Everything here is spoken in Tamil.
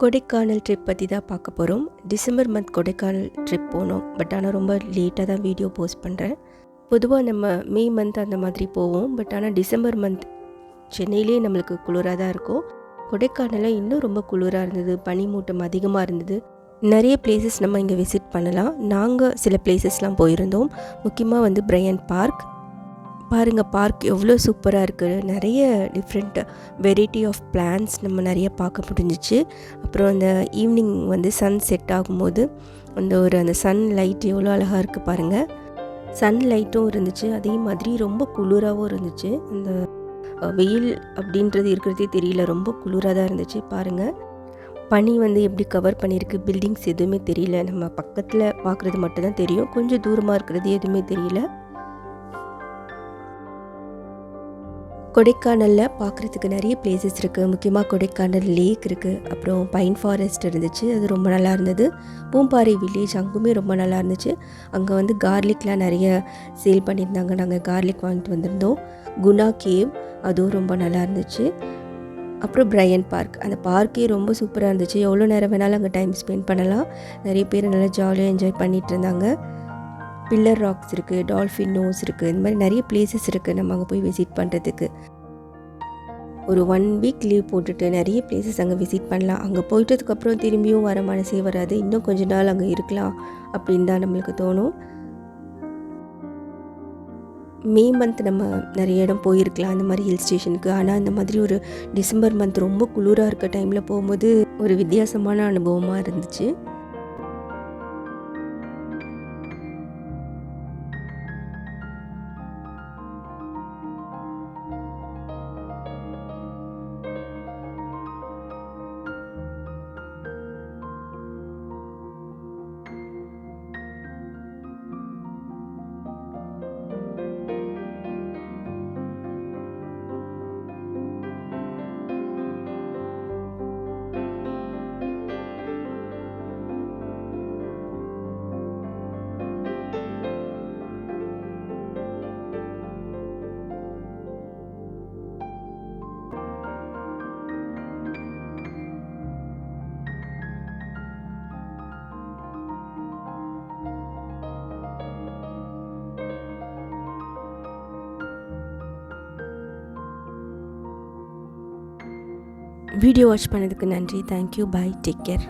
கொடைக்கானல் ட்ரிப் பற்றி தான் பார்க்க போகிறோம். டிசம்பர் மந்த் கொடைக்கானல் ட்ரிப் போனோம். பட் ஆனால் ரொம்ப லேட்டாக தான் வீடியோ போஸ்ட் பண்ணுறேன். பொதுவாக நம்ம மே மந்த் அந்த மாதிரி போவோம். பட் ஆனால் டிசம்பர் மந்த் சென்னையிலே நம்மளுக்கு குளிராக தான் இருக்கும். கொடைக்கானலில் இன்னும் ரொம்ப குளிராக இருந்தது. பனிமூட்டம் அதிகமாக இருந்தது. நிறைய பிளேசஸ் நம்ம இங்கே விசிட் பண்ணலாம். நாங்கள் சில பிளேசஸ்லாம் போயிருந்தோம். முக்கியமாக பிரையன் பார்க். பாருங்கள், பார்க் எவ்வளோ சூப்பராக இருக்குது. நிறைய டிஃப்ரெண்ட் வெரைட்டி ஆஃப் பிளான்ட்ஸ் நம்ம நிறைய பார்க்க முடிஞ்சிச்சு. அப்புறம் அந்த ஈவினிங் சன் செட் ஆகும்போது அந்த சன் லைட் எவ்வளோ அழகாக இருக்குது பாருங்கள். சன் லைட்டும் இருந்துச்சு, அதே மாதிரி ரொம்ப குளிராகவும் இருந்துச்சு. அந்த வெயில் அப்படின்றது இருக்கிறதே தெரியல, ரொம்ப குளிராக தான் இருந்துச்சு. பாருங்கள், பனி எப்படி கவர் பண்ணியிருக்கு. பில்டிங்ஸ் எதுவுமே தெரியல. நம்ம பக்கத்தில் பார்க்குறது மட்டும்தான் தெரியும். கொஞ்சம் தூரமாக இருக்கிறது எதுவுமே தெரியல. கொடைக்கானலில் பார்க்குறதுக்கு நிறைய பிளேசஸ் இருக்குது. முக்கியமாக கொடைக்கானல் லேக் இருக்குது. அப்புறம் பைன் ஃபாரஸ்ட் இருந்துச்சு, அது ரொம்ப நல்லா இருந்தது. பூம்பாறை வில்லேஜ் அங்குமே ரொம்ப நல்லா இருந்துச்சு. அங்கே கார்லிக்லாம் நிறைய சேல் பண்ணியிருந்தாங்க. நாங்கள் கார்லிக் வாங்கிட்டு வந்திருந்தோம். குணா கேவ் அதுவும் ரொம்ப நல்லா இருந்துச்சு. அப்புறம் பிரையன் பார்க், அந்த பார்க்கே ரொம்ப சூப்பராக இருந்துச்சு. எவ்வளோ நேரம் வேணாலும் அங்கே டைம் ஸ்பெண்ட் பண்ணலாம். நிறைய பேர் நல்லா ஜாலியாக என்ஜாய் பண்ணிகிட்டு இருந்தாங்க. பில்லர் ராக்ஸ் இருக்குது, டால்ஃபின் நோஸ் இருக்குது. இந்த மாதிரி நிறைய பிளேசஸ் இருக்குது நம்ம அங்கே போய் விசிட் பண்ணுறதுக்கு. ஒரு 1 வீக் லீவ் போட்டுட்டு நிறைய பிளேசஸ் அங்கே விசிட் பண்ணலாம். அங்கே போயிட்டதுக்கப்புறம் திரும்பியும் வர மனசே வராது. இன்னும் கொஞ்ச நாள் அங்கே இருக்கலாம் அப்படின்னு தான் நம்மளுக்கு தோணும். மே மந்த் நம்ம நிறைய இடம் போயிருக்கலாம் அந்த மாதிரி ஹில் ஸ்டேஷனுக்கு. ஆனால் இந்த மாதிரி ஒரு டிசம்பர் மந்த் ரொம்ப குளிராக இருக்க டைமில் போகும்போது ஒரு வித்தியாசமான அனுபவமாக இருந்துச்சு. வீடியோ வாட்ச் பண்ணதுக்கு நன்றி. தேங்க்யூ. பாய். Take care.